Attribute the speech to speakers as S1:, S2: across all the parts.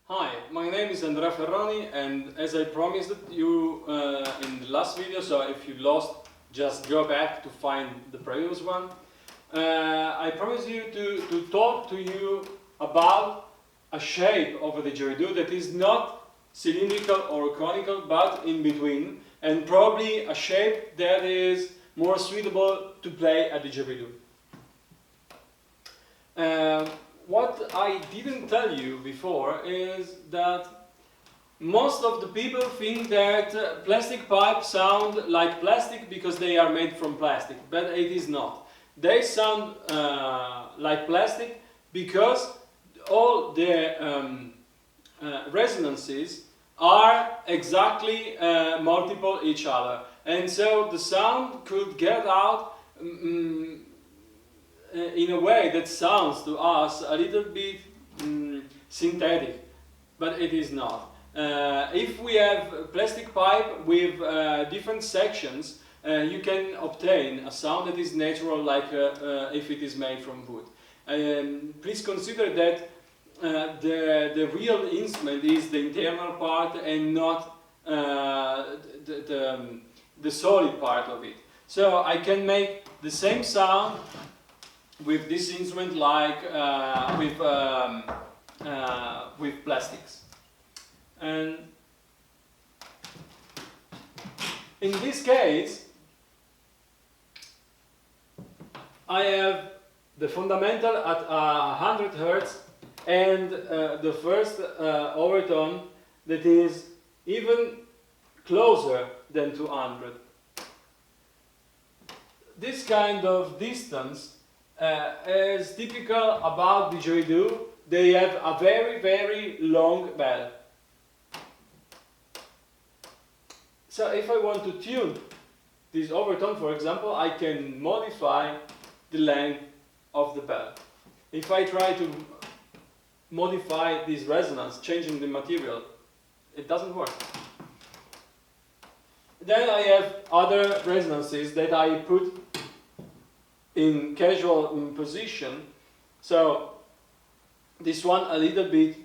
S1: Hi, my name is Andrea Ferroni, and as I promised you in the last video, so if you lost, just go back to find the previous one. I promise you to talk to you about a shape of the didgeridoo that is not cylindrical or conical, but in between, and probably a shape that is more suitable to play a didgeridoo. What I didn't tell you before is that most of the people think that plastic pipes sound like plastic because they are made from plastic, but it is not. They sound like plastic because all the resonances are exactly multiple each other, and so the sound could get out in a way that sounds to us a little bit synthetic, but it is not. If we have a plastic pipe with different sections, you can obtain a sound that is natural, like if it is made from wood. Please consider that the real instrument is the internal part and not the solid part of it. So I can make the same sound with this instrument like with plastics. And in this case I have the fundamental at 100 Hz and the first overtone that is even closer than 200. This kind of distance is typical about didgeridoo. They have a very long bell. So if I want to tune this overtone, for example, I can modify the length of the bell. If I try to modify this resonance, changing the material, it doesn't work. Then I have other resonances that I put in casual position. So this one a little bit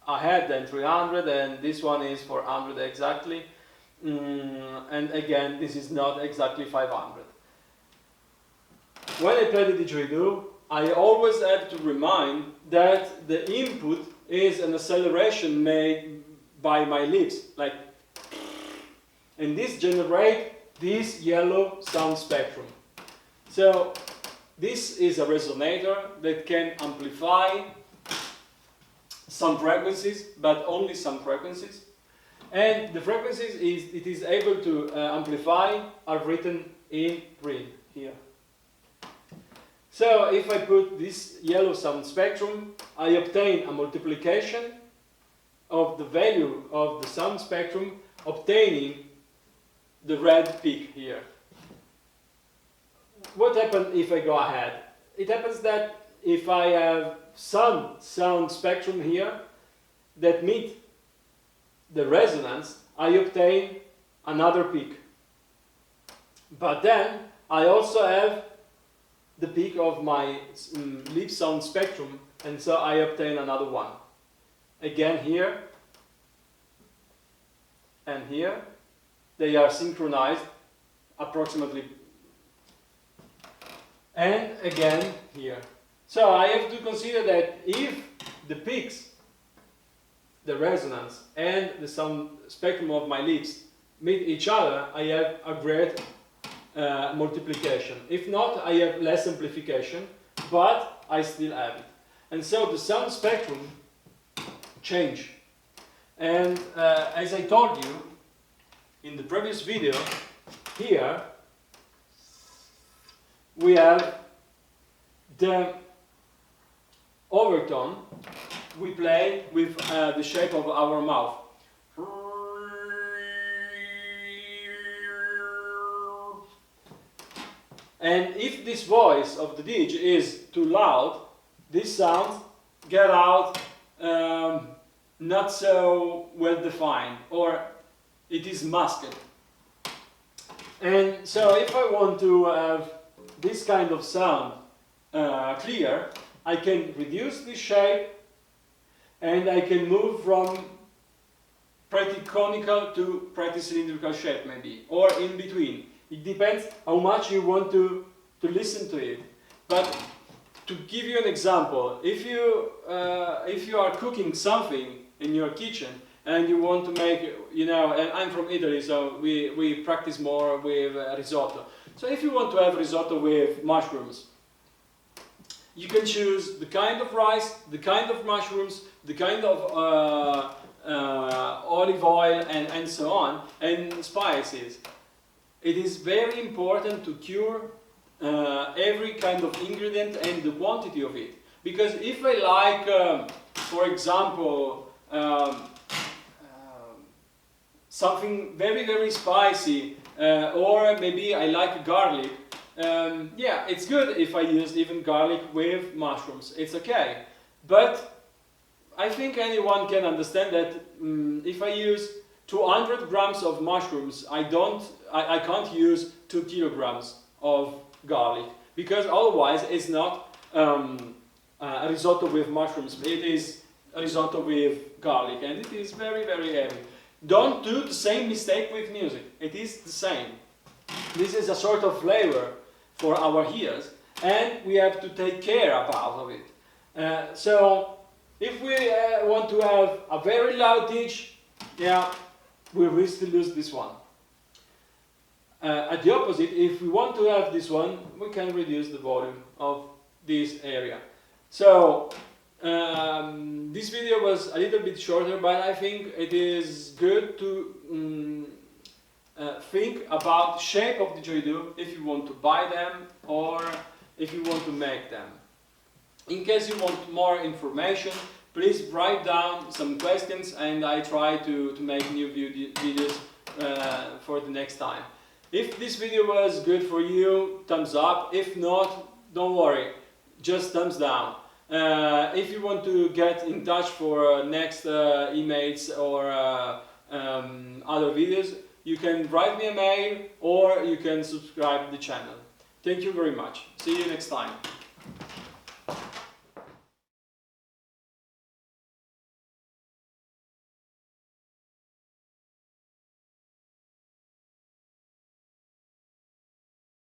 S1: ahead than 300, and this one is 400 exactly, and again this is not exactly 500. When I play the didgeridoo, I always have to remind that the input is an acceleration made by my lips, like, and this generates this yellow sound spectrum. So this is a resonator that can amplify some frequencies, but only some frequencies. And the frequencies it is able to amplify are written in green here. So if I put this yellow sound spectrum, I obtain a multiplication of the value of the sound spectrum, obtaining the red peak here. What happens if I go ahead? It happens that if I have some sound spectrum here that meet the resonance, I obtain another peak. But then I also have the peak of my lip sound spectrum, and so I obtain another one. Again here and here, they are synchronized approximately. And again here. So I have to consider that if the peaks, the resonance, and the sound spectrum of my lips meet each other, I have a great multiplication. If not, I have less amplification, but I still have it. And so the sound spectrum change. And as I told you in the previous video, here we have the overtone we play with the shape of our mouth. And if this voice of the didge is too loud, this sound get out not so well defined, or it is masked. And so if I want to have this kind of sound clear, I can reduce the shape and I can move from pretty conical to pretty cylindrical shape maybe, or in between. It depends how much you want to listen to it. But to give you an example, if you are cooking something in your kitchen and you want to make, you know, and I'm from Italy, so we practice more with risotto. So if you want to have risotto with mushrooms, you can choose the kind of rice, the kind of mushrooms, the kind of olive oil, and so on, and spices. It is very important to cure every kind of ingredient and the quantity of it. Because if I like, for example, something very, very spicy, or maybe I like garlic, yeah, it's good if I use even garlic with mushrooms. It's okay. But I think anyone can understand that if I use 200 grams of mushrooms, I can't use 2 kilograms of garlic, because otherwise it's not a risotto with mushrooms, it is a risotto with garlic, and it is very, very heavy. Don't do the same mistake with music, it is the same. This is a sort of flavor for our ears, and we have to take care about of it. So if we want to have a very loud ditch, yeah, we risk to lose this one. At the opposite, if we want to have this one, we can reduce the volume of this area. So this video was a little bit shorter, but I think it is good to think about the shape of the didgeridoo if you want to buy them or if you want to make them. In case you want more information, please write down some questions, and I try to make new videos for the next time. If this video was good for you, thumbs up. If not, don't worry, just thumbs down. If you want to get in touch for next emails or other videos, you can write me a mail or you can subscribe to the channel. Thank you very much. See you next time.